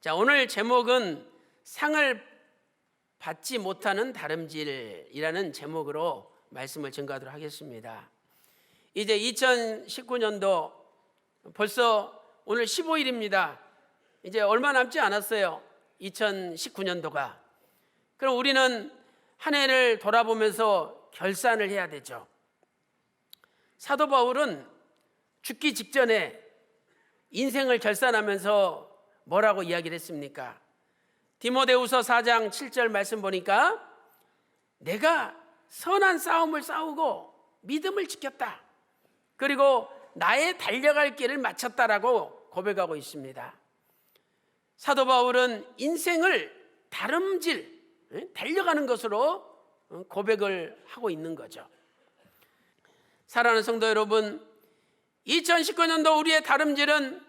자, 오늘 제목은 상을 받지 못하는 다름질이라는 제목으로 말씀을 전가하도록 하겠습니다. 이제 2019년도 벌써 오늘 15일입니다. 이제 얼마 남지 않았어요. 2019년도가. 그럼 우리는 한 해를 돌아보면서 결산을 해야 되죠. 사도 바울은 죽기 직전에 인생을 결산하면서 뭐라고 이야기를 했습니까? 디모데후서 4장 7절 말씀 보니까 내가 선한 싸움을 싸우고 믿음을 지켰다. 그리고 나의 달려갈 길을 마쳤다라고 고백하고 있습니다. 사도 바울은 인생을 다름질, 달려가는 것으로 고백을 하고 있는 거죠. 사랑하는 성도 여러분, 2019년도 우리의 다름질은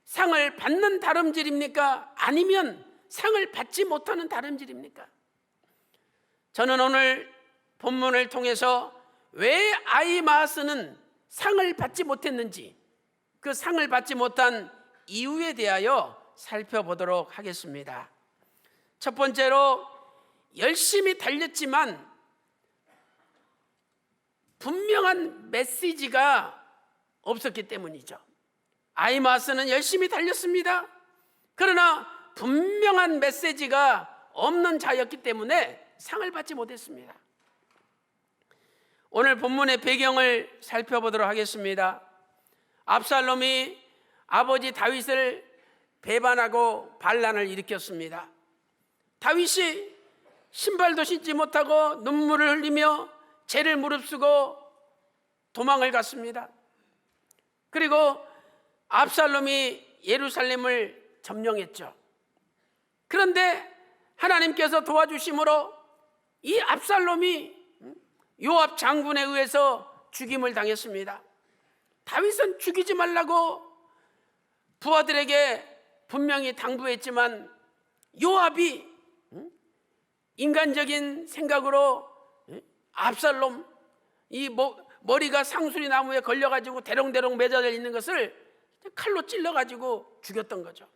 상을 받는 다름질입니까? 아니면 상을 받지 못하는 다름질입니까? 저는 오늘 본문을 통해서 왜 아히마아스는 상을 받지 못했는지, 그 상을 받지 못한 이유에 대하여 살펴보도록 하겠습니다. 첫 번째로 열심히 달렸지만 분명한 메시지가 없었기 때문이죠. 아히마아스는 열심히 달렸습니다. 그러나 분명한 메시지가 없는 자였기 때문에 상을 받지 못했습니다. 오늘 본문의 배경을 살펴보도록 하겠습니다. 압살롬이 아버지 다윗을 배반하고 반란을 일으켰습니다. 다윗이 신발도 신지 못하고 눈물을 흘리며 죄를 무릅쓰고 도망을 갔습니다. 그리고 압살롬이 예루살렘을 점령했죠. 그런데 하나님께서 도와주심으로 이 압살롬이 요압 장군에 의해서 죽임을 당했습니다. 다윗은 죽이지 말라고 부하들에게 분명히 당부했지만 요압이 인간적인 생각으로 압살롬 이 머리가 상수리 나무에 걸려가지고 대롱대롱 매달려 있는 것을 칼로 찔러가지고 죽였던 거죠.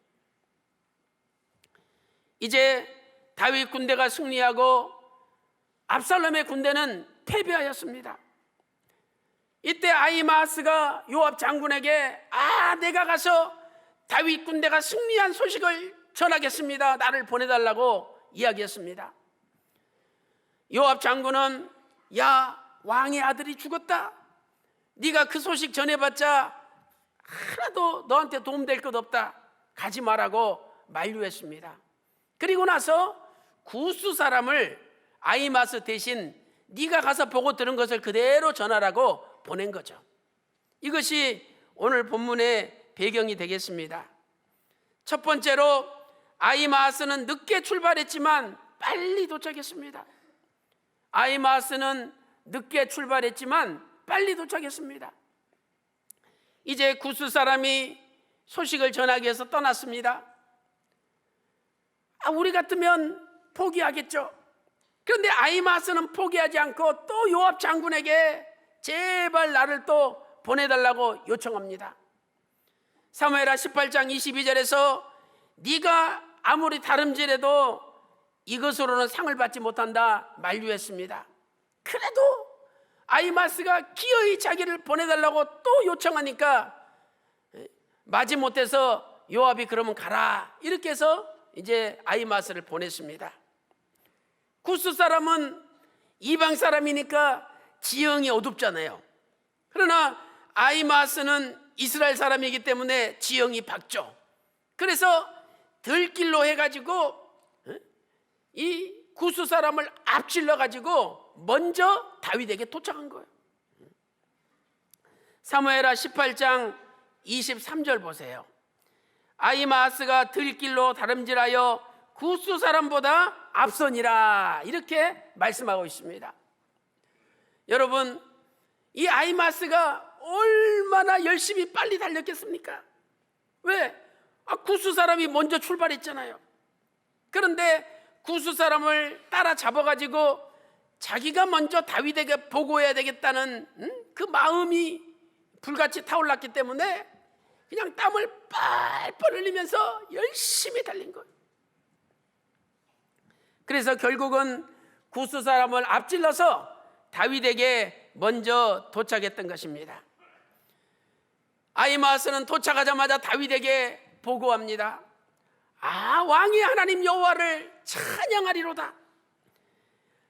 이제 다윗 군대가 승리하고 압살롬의 군대는 패배하였습니다. 이때 아히마아스가 요압 장군에게 내가 가서 다윗 군대가 승리한 소식을 전하겠습니다. 나를 보내달라고 이야기했습니다. 요압 장군은 왕의 아들이 죽었다. 네가 그 소식 전해봤자 하나도 너한테 도움될 것 없다. 가지 말라고 만류했습니다. 그리고 나서 구스 사람을 아히마아스 대신 네가 가서 보고 들은 것을 그대로 전하라고 보낸 거죠. 이것이 오늘 본문의 배경이 되겠습니다. 첫 번째로 아히마아스는 늦게 출발했지만 빨리 도착했습니다. 아히마아스는 늦게 출발했지만 빨리 도착했습니다. 이제 구스 사람이 소식을 전하기 위해서 떠났습니다. 우리 같으면 포기하겠죠. 그런데 아히마아스는 포기하지 않고 또 요압 장군에게 제발 나를 또 보내달라고 요청합니다. 사무엘하 18장 22절에서 네가 아무리 다름질해도 이것으로는 상을 받지 못한다 만류했습니다. 그래도 아히마아스가 기어이 자기를 보내달라고 또 요청하니까 마지못해서 요압이 그러면 가라 이렇게 해서 이제 아히마아스를 보냈습니다. 구스 사람은 이방 사람이니까 지형이 어둡잖아요. 그러나 아히마아스는 이스라엘 사람이기 때문에 지형이 밝죠. 그래서 들길로 해가지고 이 구스 사람을 앞질러 가지고 먼저 다윗에게 도착한 거예요. 사무엘하 18장 23절 보세요. 아히마아스가 들길로 다름질하여 구스 사람보다 앞서니라 이렇게 말씀하고 있습니다. 여러분, 이 아히마아스가 얼마나 열심히 빨리 달렸겠습니까? 왜? 구스 사람이 먼저 출발했잖아요. 그런데 구스 사람을 따라 잡아가지고 자기가 먼저 다윗에게 보고해야 되겠다는 그 마음이 불같이 타올랐기 때문에 그냥 땀을 뻘뻘 흘리면서 열심히 달린 거예요. 그래서 결국은 구스 사람을 앞질러서 다윗에게 먼저 도착했던 것입니다. 아히마아스는 도착하자마자 다윗에게 보고합니다. 왕이 하나님 여호와를 찬양하리로다.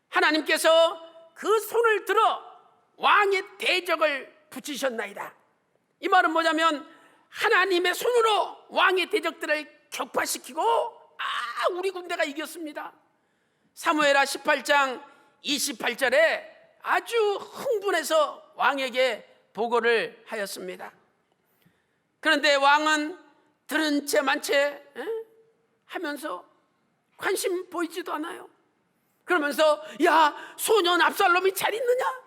하나님께서 그 손을 들어 왕의 대적을 붙이셨나이다. 이 말은 뭐냐면 하나님의 손으로 왕의 대적들을 격파시키고 우리 군대가 이겼습니다. 사무엘하 18장 28절에 아주 흥분해서 왕에게 보고를 하였습니다. 그런데 왕은 들은 채 만 채 하면서 관심 보이지도 않아요. 그러면서 야, 소년 압살롬이 잘 있느냐?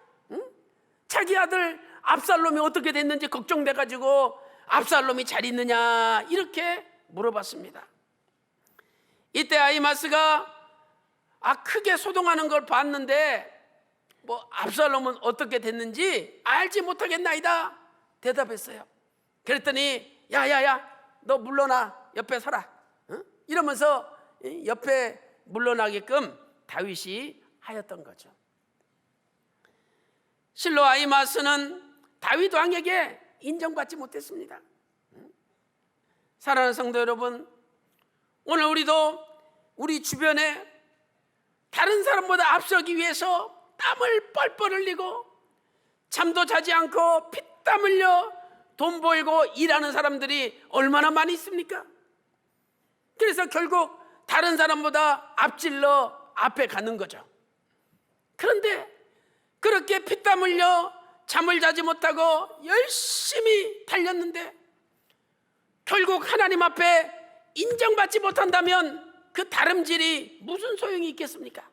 자기 아들 압살롬이 어떻게 됐는지 걱정돼가지고 압살롬이 잘 있느냐 이렇게 물어봤습니다. 이때 아히마스가 크게 소동하는 걸 봤는데 압살롬은 어떻게 됐는지 알지 못하겠나이다 대답했어요. 그랬더니 야야야 너 물러나, 옆에 서라, 이러면서 옆에 물러나게끔 다윗이 하였던 거죠. 실로 아히마스는 다윗 왕에게 인정받지 못했습니다. 사랑하는 성도 여러분, 오늘 우리도 우리 주변에 다른 사람보다 앞서기 위해서 땀을 뻘뻘 흘리고 잠도 자지 않고 피땀 흘려 돈 벌고 일하는 사람들이 얼마나 많이 있습니까? 그래서 결국 다른 사람보다 앞질러 앞에 가는 거죠. 그런데 그렇게 피땀 흘려 잠을 자지 못하고 열심히 달렸는데 결국 하나님 앞에 인정받지 못한다면 그 다름질이 무슨 소용이 있겠습니까?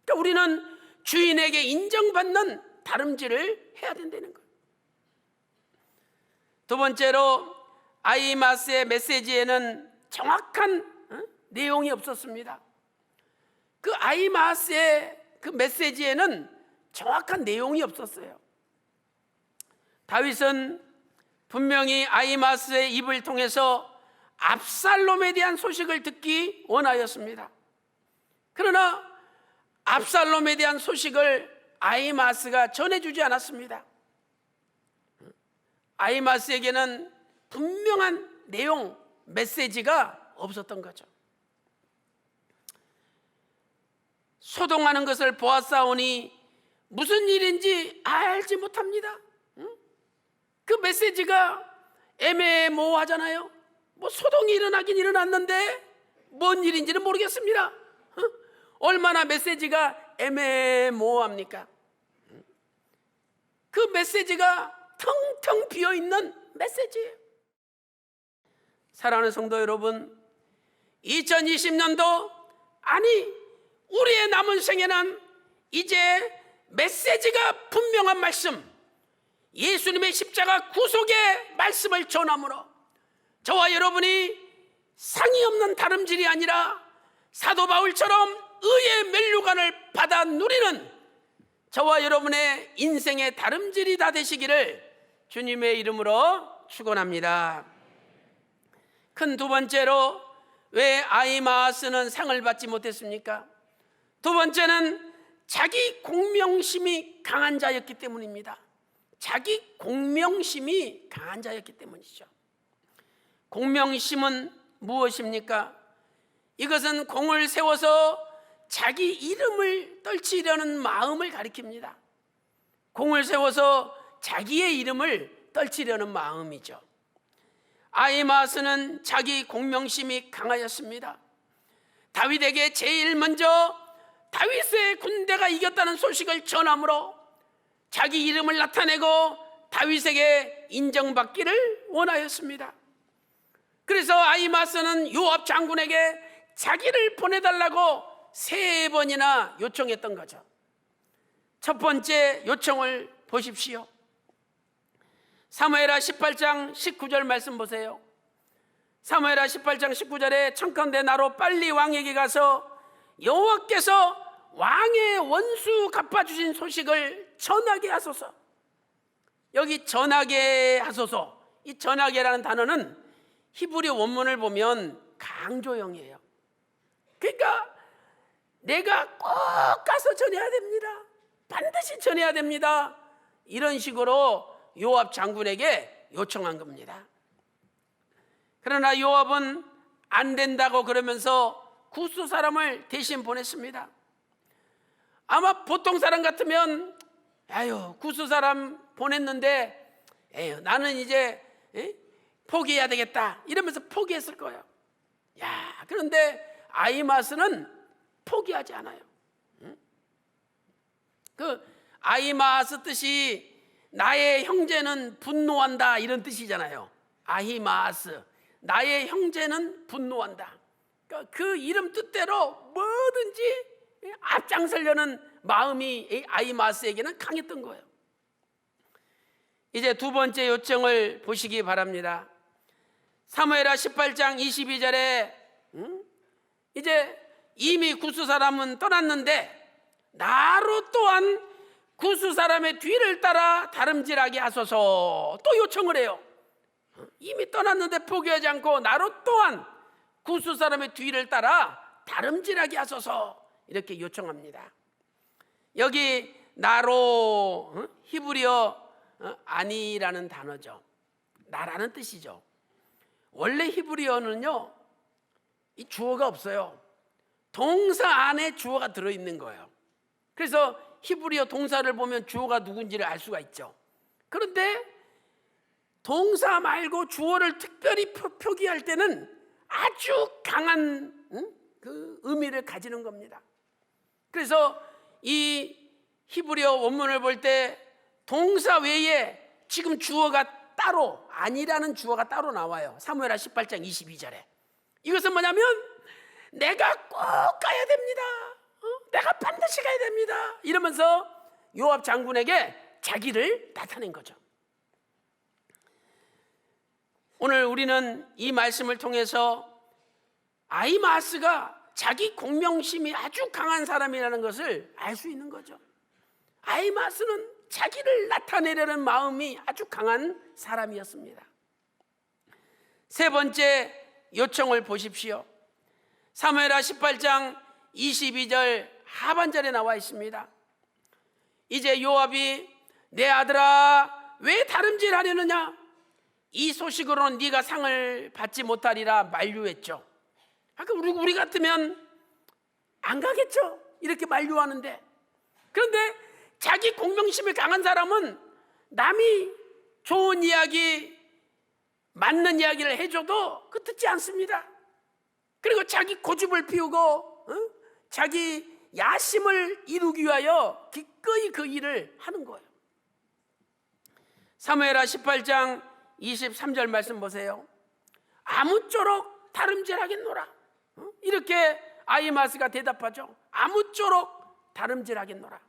그러니까 우리는 주인에게 인정받는 다름질을 해야 된다는 거예요. 두 번째로 아히마스의 메시지에는 정확한 내용이 없었습니다. 그 아히마스의 그 메시지에는 정확한 내용이 없었어요. 다윗은 분명히 아히마스의 입을 통해서 압살롬에 대한 소식을 듣기 원하였습니다. 그러나 압살롬에 대한 소식을 아히마스가 전해주지 않았습니다. 아히마스에게는 분명한 내용, 메시지가 없었던 거죠. 소동하는 것을 보았사오니 무슨 일인지 알지 못합니다. 그 메시지가 애매모호하잖아요. 소동이 일어나긴 일어났는데 뭔 일인지는 모르겠습니다. 얼마나 메시지가 애매모호합니까? 그 메시지가 텅텅 비어있는 메시지예요. 사랑하는 성도 여러분, 2020년도 아니 우리의 남은 생에는 이제 메시지가 분명한 말씀, 예수님의 십자가 구속의 말씀을 전함으로 저와 여러분이 상이 없는 다름질이 아니라 사도 바울처럼 의의 면류관을 받아 누리는 저와 여러분의 인생의 다름질이 다 되시기를 주님의 이름으로 축원합니다. 큰 두 번째로 왜 아히마아스는 상을 받지 못했습니까? 두 번째는 자기 공명심이 강한 자였기 때문입니다. 자기 공명심이 강한 자였기 때문이죠. 공명심은 무엇입니까? 이것은 공을 세워서 자기 이름을 떨치려는 마음을 가리킵니다. 공을 세워서 자기의 이름을 떨치려는 마음이죠. 아히마아스는 자기 공명심이 강하였습니다. 다윗에게 제일 먼저 다윗의 군대가 이겼다는 소식을 전함으로 자기 이름을 나타내고 다윗에게 인정받기를 원하였습니다. 그래서 아히마아스는 요압 장군에게 자기를 보내달라고 3번이나 요청했던 거죠. 첫 번째 요청을 보십시오. 사무엘하 18장 19절 말씀 보세요. 사무엘하 18장 19절에 청컨대 나로 빨리 왕에게 가서 여호와께서 왕의 원수 갚아주신 소식을 전하게 하소서. 여기 전하게 하소서, 이 전하게라는 단어는 히브리 원문을 보면 강조형이에요. 그러니까 내가 꼭 가서 전해야 됩니다. 반드시 전해야 됩니다. 이런 식으로 요압 장군에게 요청한 겁니다. 그러나 요압은 안 된다고 그러면서 구스 사람을 대신 보냈습니다. 아마 보통 사람 같으면 아유, 구스 사람 보냈는데 에휴, 나는 이제 포기해야 되겠다 이러면서 포기했을 거예요. 야, 그런데 아히마스는 포기하지 않아요. 그 아히마스 뜻이 나의 형제는 분노한다 이런 뜻이잖아요. 아히마스, 나의 형제는 분노한다. 그 이름 뜻대로 뭐든지 앞장서려는 마음이 아히마스에게는 강했던 거예요. 이제 두 번째 요청을 보시기 바랍니다. 사무엘하 18장 22절에 이제 이미 구스 사람은 떠났는데 나로 또한 구스 사람의 뒤를 따라 다름질하게 하소서 또 요청을 해요. 이미 떠났는데 포기하지 않고 나로 또한 구스 사람의 뒤를 따라 다름질하게 하소서 이렇게 요청합니다. 여기 나로 히브리어 아니라는 단어죠. 나라는 뜻이죠. 원래 히브리어는요 이 주어가 없어요. 동사 안에 주어가 들어있는 거예요. 그래서 히브리어 동사를 보면 주어가 누군지를 알 수가 있죠. 그런데 동사 말고 주어를 특별히 표기할 때는 아주 강한 그 의미를 가지는 겁니다. 그래서 이 히브리어 원문을 볼 때 동사 외에 지금 주어가 따로 아니라는 주어가 따로 나와요. 사무엘하 18장 22절에. 이것은 뭐냐면 내가 꼭 가야 됩니다. 내가 반드시 가야 됩니다. 이러면서 요압 장군에게 자기를 나타낸 거죠. 오늘 우리는 이 말씀을 통해서 아히마스가 자기 공명심이 아주 강한 사람이라는 것을 알 수 있는 거죠. 아히마스는 자기를 나타내려는 마음이 아주 강한 사람이었습니다. 세 번째 요청을 보십시오. 사무엘하 18장 22절 하반절에 나와 있습니다. 이제 요압이 내 아들아 왜 다름질하려느냐, 이 소식으로는 네가 상을 받지 못하리라 만류했죠. 아까 우리 같으면 안 가겠죠, 이렇게 만류하는데. 그런데 자기 공명심이 강한 사람은 남이 좋은 이야기, 맞는 이야기를 해줘도 그 듣지 않습니다. 그리고 자기 고집을 피우고 자기 야심을 이루기 위하여 기꺼이 그 일을 하는 거예요. 사무엘하 18장 23절 말씀 보세요. 아무쪼록 다름질하겠노라. 이렇게 아히마스가 대답하죠. 아무쪼록 다름질하겠노라.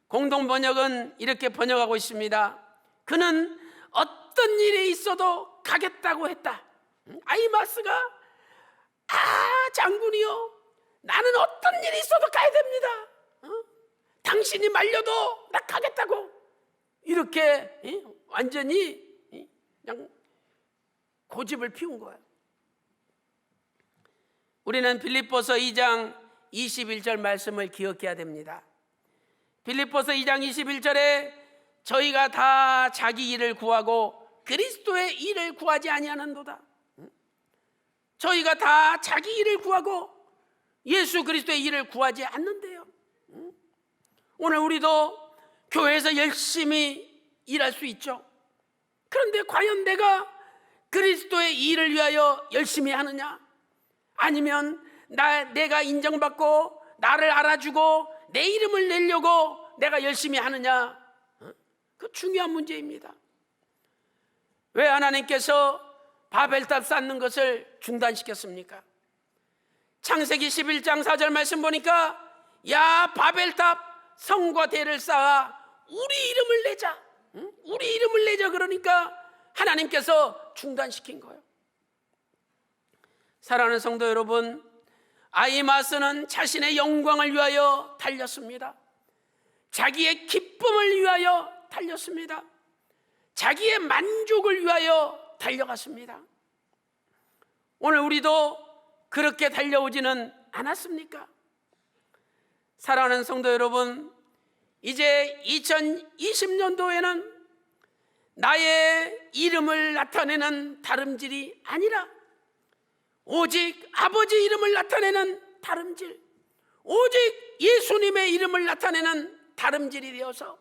공동 번역은 이렇게 번역하고 있습니다. 그는 어떤 일이 있어도 가겠다고 했다. 아히마스가 장군이요, 나는 어떤 일이 있어도 가야 됩니다. 당신이 말려도 나 가겠다고. 이렇게 완전히 그냥 고집을 피운 거예요. 우리는 빌립보서 2장 21절 말씀을 기억해야 됩니다. 빌립보서 2장 21절에 저희가 다 자기 일을 구하고 그리스도의 일을 구하지 아니하는도다. 저희가 다 자기 일을 구하고 예수 그리스도의 일을 구하지 않는데요. 오늘 우리도 교회에서 열심히 일할 수 있죠. 그런데 과연 내가 그리스도의 일을 위하여 열심히 하느냐, 아니면 내가 인정받고 나를 알아주고 내 이름을 내려고 내가 열심히 하느냐, 그 중요한 문제입니다. 왜 하나님께서 바벨탑 쌓는 것을 중단시켰습니까? 창세기 11장 4절 말씀 보니까 야 바벨탑 성과 대를 쌓아 우리 이름을 내자, 우리 이름을 내자, 그러니까 하나님께서 중단시킨 거예요. 사랑하는 성도 여러분, 아히마스는 자신의 영광을 위하여 달렸습니다. 자기의 기쁨을 위하여 달렸습니다. 자기의 만족을 위하여 달려갔습니다. 오늘 우리도 그렇게 달려오지는 않았습니까? 사랑하는 성도 여러분, 이제 2020년도에는 나의 이름을 나타내는 다름질이 아니라 오직 아버지 이름을 나타내는 다름질, 오직 예수님의 이름을 나타내는 다름질이 되어서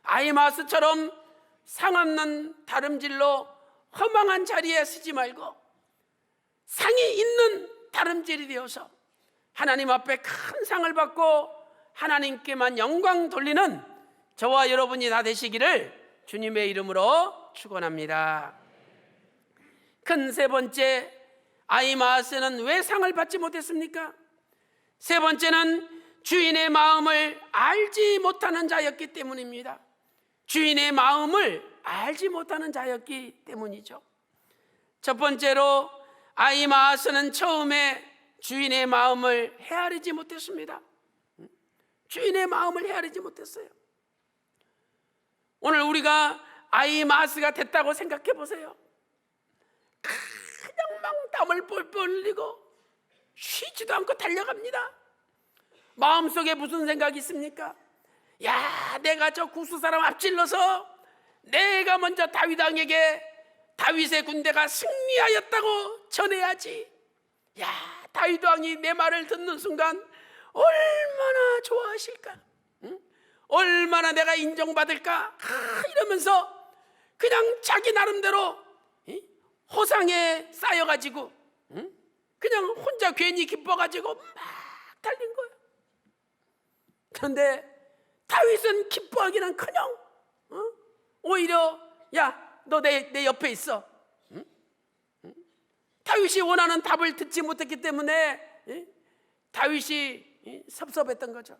아히마스처럼 상없는 다름질로 허망한 자리에 서지 말고 상이 있는 다름질이 되어서 하나님 앞에 큰 상을 받고 하나님께만 영광 돌리는 저와 여러분이 다 되시기를 주님의 이름으로 축원합니다. 큰 세 번째, 아히마스는 왜 상을 받지 못했습니까? 세 번째는 주인의 마음을 알지 못하는 자였기 때문입니다. 주인의 마음을 알지 못하는 자였기 때문이죠. 첫 번째로 아히마스는 처음에 주인의 마음을 헤아리지 못했습니다. 주인의 마음을 헤아리지 못했어요. 오늘 우리가 아히마스가 됐다고 생각해 보세요. 그냥 막 땀을 뻘뻘 흘리고 쉬지도 않고 달려갑니다. 마음속에 무슨 생각이 있습니까? 야, 내가 저 구스 사람 앞질러서 내가 먼저 다윗 왕에게 다윗의 군대가 승리하였다고 전해야지. 야, 다윗 왕이 내 말을 듣는 순간 얼마나 좋아하실까? 응? 얼마나 내가 인정받을까? 이러면서 그냥 자기 나름대로 호상에 쌓여가지고 그냥 혼자 괜히 기뻐가지고 막 달린 거예요. 그런데 다윗은 기뻐하기는커녕 오히려 야, 너 내 옆에 있어. 다윗이 원하는 답을 듣지 못했기 때문에 다윗이 섭섭했던 거죠.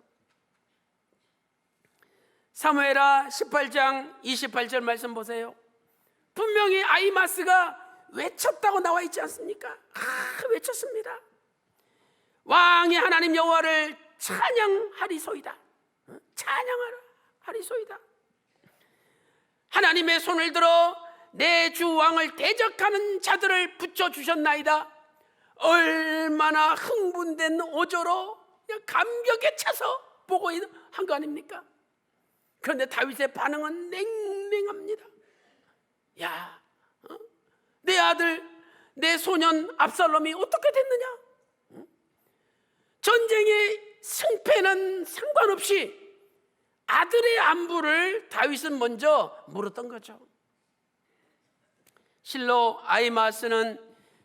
사무엘하 18장 28절 말씀 보세요. 분명히 아히마스가 외쳤다고 나와 있지 않습니까? 외쳤습니다. 왕이 하나님 여호와를 찬양하리소이다. 찬양하리소이다. 하나님의 손을 들어 내 주 왕을 대적하는 자들을 붙여주셨나이다. 얼마나 흥분된 어조로 그냥 감격에 차서 보고 한 거 아닙니까? 그런데 다윗의 반응은 냉랭합니다. 야, 내 아들, 내 소년 압살롬이 어떻게 됐느냐? 전쟁의 승패는 상관없이 아들의 안부를 다윗은 먼저 물었던 거죠. 실로 아히마스는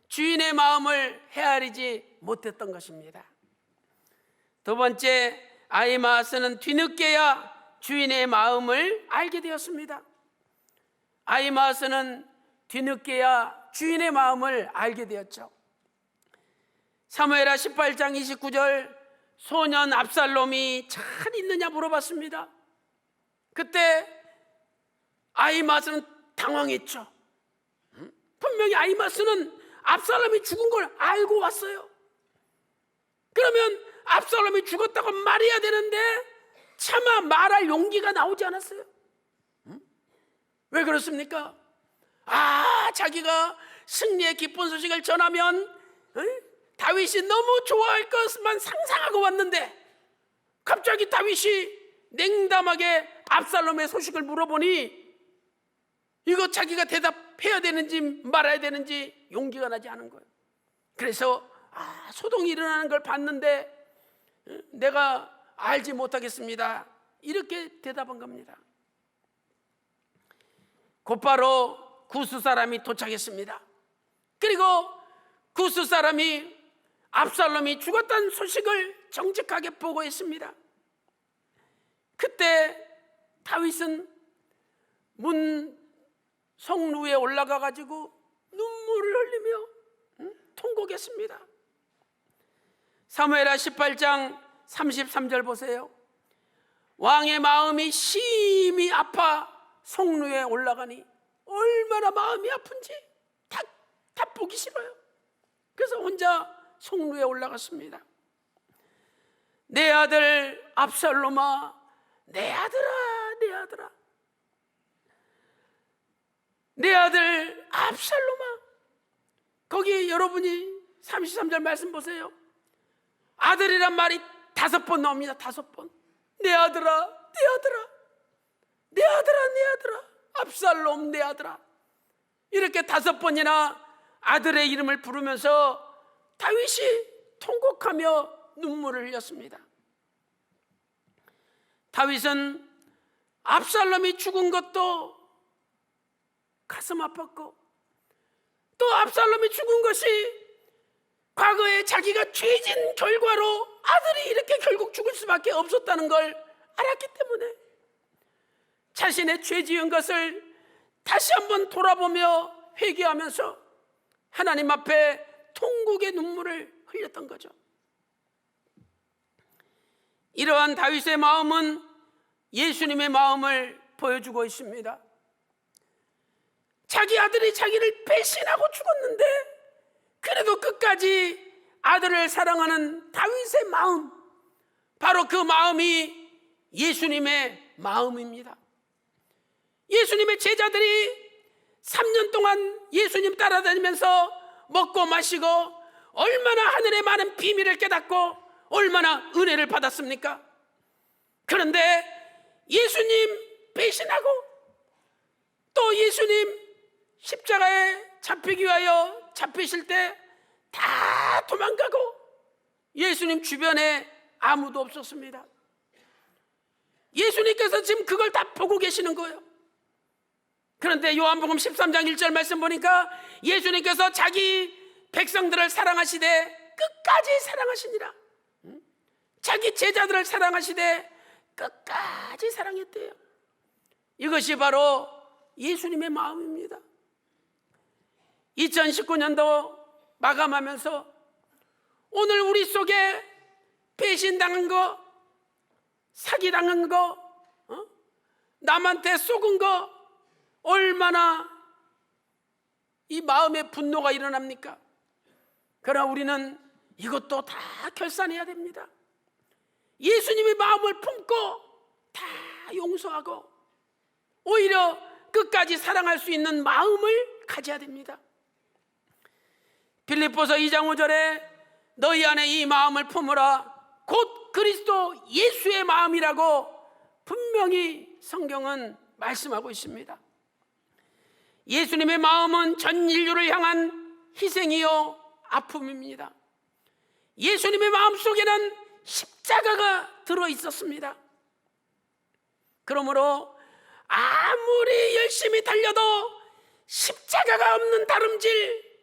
주인의 마음을 헤아리지 못했던 것입니다. 두 번째, 아히마스는 뒤늦게야 주인의 마음을 알게 되었습니다. 아히마스는 뒤늦게야 주인의 마음을 알게 되었죠. 사무엘하 18장 29절, 소년 압살롬이 잘 있느냐 물어봤습니다. 그때 아히마스는 당황했죠. 분명히 아히마스는 압살롬이 죽은 걸 알고 왔어요. 그러면 압살롬이 죽었다고 말해야 되는데 차마 말할 용기가 나오지 않았어요. 왜 그렇습니까? 자기가 승리의 기쁜 소식을 전하면 다윗이 너무 좋아할 것만 상상하고 왔는데 갑자기 다윗이 냉담하게 압살롬의 소식을 물어보니 이거 자기가 대답해야 되는지 말아야 되는지 용기가 나지 않은 거예요. 그래서 소동이 일어나는 걸 봤는데 내가 알지 못하겠습니다. 이렇게 대답한 겁니다. 곧바로 구스 사람이 도착했습니다. 그리고 구스 사람이 압살롬이 죽었다는 소식을 정직하게 보고했습니다. 그때 다윗은 성루에 올라가 가지고 눈물을 흘리며 통곡했습니다. 사무엘하 18장 33절 보세요. 왕의 마음이 심히 아파 성루에 올라가니 얼마나 마음이 아픈지 다 보기 싫어요. 그래서 혼자 성루에 올라갔습니다. 내 아들 압살롬아, 내 아들아, 내 아들아. 내 아들 압살롬아. 거기 여러분이 33절 말씀 보세요. 아들이란 말이 5번 나옵니다. 5번. 내 아들아, 내 아들아, 내 아들아, 내 아들아, 압살롬 내 아들아. 이렇게 5번이나 아들의 이름을 부르면서 다윗이 통곡하며 눈물을 흘렸습니다. 다윗은 압살롬이 죽은 것도 가슴 아팠고, 또 압살롬이 죽은 것이 과거에 자기가 죄진 결과로 아들이 이렇게 결국 죽을 수밖에 없었다는 걸 알았기 때문에 자신의 죄 지은 것을 다시 한번 돌아보며 회개하면서 하나님 앞에 통곡의 눈물을 흘렸던 거죠. 이러한 다윗의 마음은 예수님의 마음을 보여주고 있습니다. 자기 아들이 자기를 배신하고 죽었는데 그래도 끝까지 아들을 사랑하는 다윗의 마음, 바로 그 마음이 예수님의 마음입니다. 예수님의 제자들이 3년 동안 예수님 따라다니면서 먹고 마시고 얼마나 하늘의 많은 비밀을 깨닫고 얼마나 은혜를 받았습니까? 그런데 예수님 배신하고 또 예수님 십자가에 잡히기 위하여 잡히실 때 다 도망가고 예수님 주변에 아무도 없었습니다. 예수님께서 지금 그걸 다 보고 계시는 거예요. 그런데 요한복음 13장 1절 말씀 보니까 예수님께서 자기 백성들을 사랑하시되 끝까지 사랑하시니라. 자기 제자들을 사랑하시되 끝까지 사랑했대요. 이것이 바로 예수님의 마음입니다. 2019년도 마감하면서 오늘 우리 속에 배신당한 거, 사기당한 거, 남한테 속은 거, 얼마나 이 마음에 분노가 일어납니까? 그러나 우리는 이것도 다 결산해야 됩니다. 예수님의 마음을 품고 다 용서하고 오히려 끝까지 사랑할 수 있는 마음을 가져야 됩니다. 빌립보서 2장 5절에 너희 안에 이 마음을 품으라 곧 그리스도 예수의 마음이라고 분명히 성경은 말씀하고 있습니다. 예수님의 마음은 전 인류를 향한 희생이요 아픔입니다. 예수님의 마음 속에는 십자가가 들어있었습니다. 그러므로 아무리 열심히 달려도 십자가가 없는 다름질,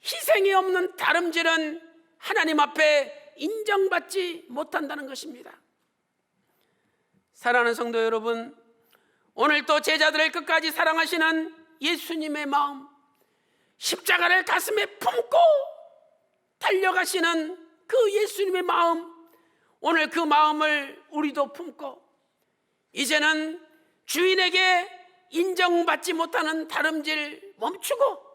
희생이 없는 다름질은 하나님 앞에 인정받지 못한다는 것입니다. 사랑하는 성도 여러분, 오늘 또 제자들을 끝까지 사랑하시는 예수님의 마음, 십자가를 가슴에 품고 달려가시는 그 예수님의 마음, 오늘 그 마음을 우리도 품고 이제는 주인에게 인정받지 못하는 다름질 멈추고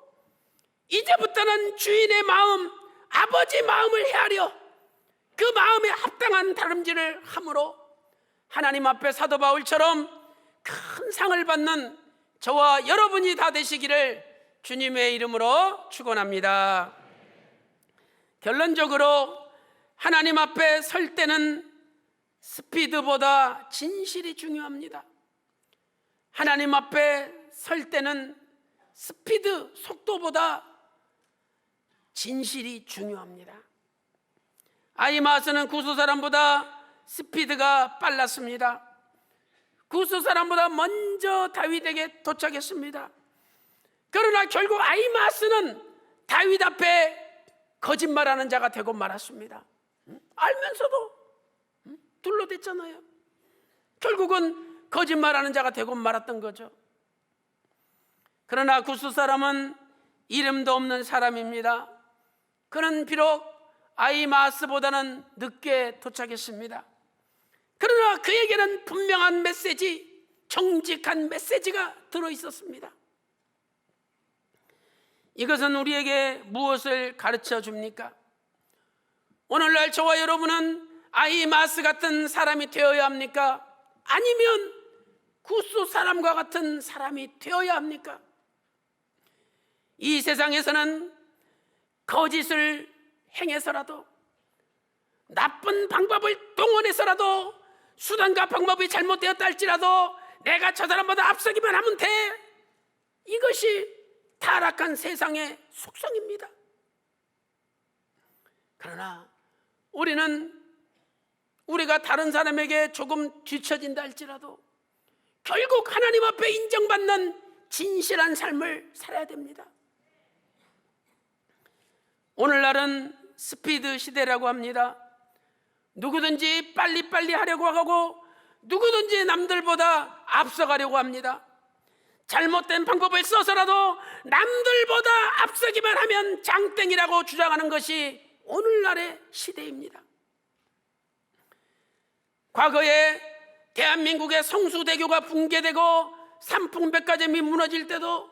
이제부터는 주인의 마음, 아버지 마음을 헤아려 그 마음에 합당한 다름질을 함으로 하나님 앞에 사도 바울처럼 큰 상을 받는 저와 여러분이 다 되시기를 주님의 이름으로 축원합니다. 결론적으로 하나님 앞에 설 때는 스피드보다 진실이 중요합니다. 하나님 앞에 설 때는 스피드, 속도보다 진실이 중요합니다. 아히마아스는 구스 사람보다 스피드가 빨랐습니다. 구스 사람보다 먼저 다윗에게 도착했습니다. 그러나 결국 아히마아스는 다윗 앞에 거짓말하는 자가 되고 말았습니다. 알면서도 둘러댔잖아요. 결국은 거짓말하는 자가 되고 말았던 거죠. 그러나 구스 사람은 이름도 없는 사람입니다. 그는 비록 아히마아스보다는 늦게 도착했습니다. 그러나 그에게는 분명한 메시지, 정직한 메시지가 들어있었습니다. 이것은 우리에게 무엇을 가르쳐 줍니까? 오늘날 저와 여러분은 아히마아스 같은 사람이 되어야 합니까? 아니면 구스 사람과 같은 사람이 되어야 합니까? 이 세상에서는 거짓을 행해서라도, 나쁜 방법을 동원해서라도, 수단과 방법이 잘못되었다 할지라도 내가 저 사람보다 앞서기만 하면 돼. 이것이 타락한 세상의 속성입니다. 그러나 우리가 다른 사람에게 조금 뒤처진다 할지라도 결국 하나님 앞에 인정받는 진실한 삶을 살아야 됩니다. 오늘날은 스피드 시대라고 합니다. 누구든지 빨리빨리 하려고 하고 누구든지 남들보다 앞서가려고 합니다. 잘못된 방법을 써서라도 남들보다 앞서기만 하면 장땡이라고 주장하는 것이 오늘날의 시대입니다. 과거에 대한민국의 성수대교가 붕괴되고 삼풍백화점이 무너질 때도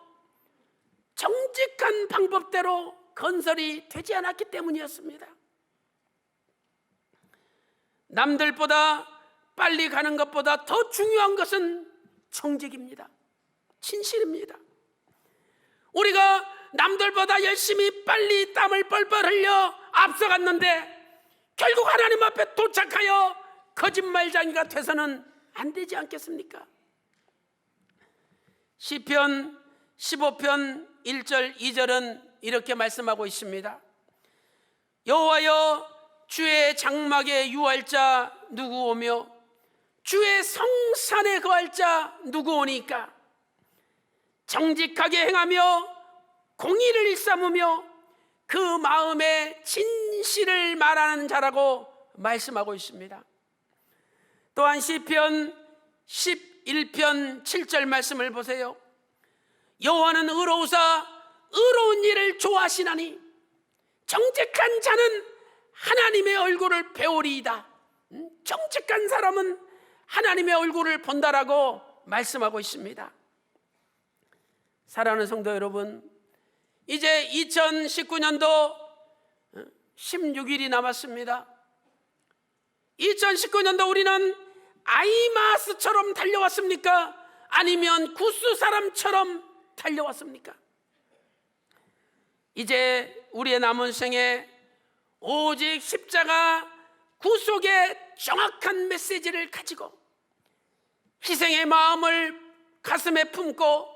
정직한 방법대로 건설이 되지 않았기 때문이었습니다. 남들보다 빨리 가는 것보다 더 중요한 것은 정직입니다. 진실입니다. 우리가 남들보다 열심히 빨리 땀을 뻘뻘 흘려 앞서갔는데 결국 하나님 앞에 도착하여 거짓말쟁이가 돼서는 안 되지 않겠습니까? 시편 15편 1절 2절은 이렇게 말씀하고 있습니다. 여호와여, 주의 장막에 유할 자 누구 오며 주의 성산에 거할 자 누구 오니까? 정직하게 행하며 공의를 일삼으며 그 마음에 진실을 말하는 자라고 말씀하고 있습니다. 또한 시편 11편 7절 말씀을 보세요. 여호와는 의로우사 의로운 일을 좋아하시나니 정직한 자는 하나님의 얼굴을 배우리이다. 정직한 사람은 하나님의 얼굴을 본다라고 말씀하고 있습니다. 사랑하는 성도 여러분, 이제 2019년도 16일이 남았습니다. 2019년도 우리는 아이마스처럼 달려왔습니까? 아니면 구스 사람처럼 달려왔습니까? 이제 우리의 남은 생에 오직 십자가 구속의 정확한 메시지를 가지고 희생의 마음을 가슴에 품고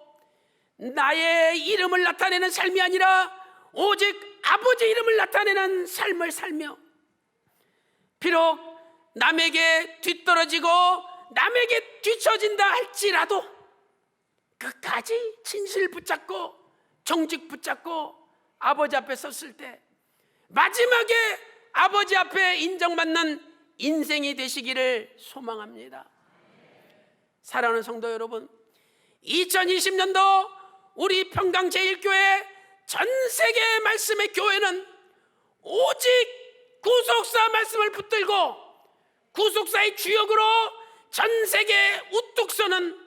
나의 이름을 나타내는 삶이 아니라 오직 아버지 이름을 나타내는 삶을 살며, 비록 남에게 뒤떨어지고 남에게 뒤처진다 할지라도 끝까지 진실 붙잡고 정직 붙잡고 아버지 앞에 섰을 때 마지막에 아버지 앞에 인정받는 인생이 되시기를 소망합니다. 사랑하는 성도 여러분, 2020년도 우리 평강제일교회 전 세계 말씀의 교회는 오직 구속사 말씀을 붙들고 구속사의 주역으로 전 세계에 우뚝 서는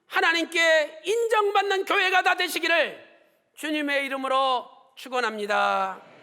하나님께 인정받는 교회가 다 되시기를 주님의 이름으로 축원합니다.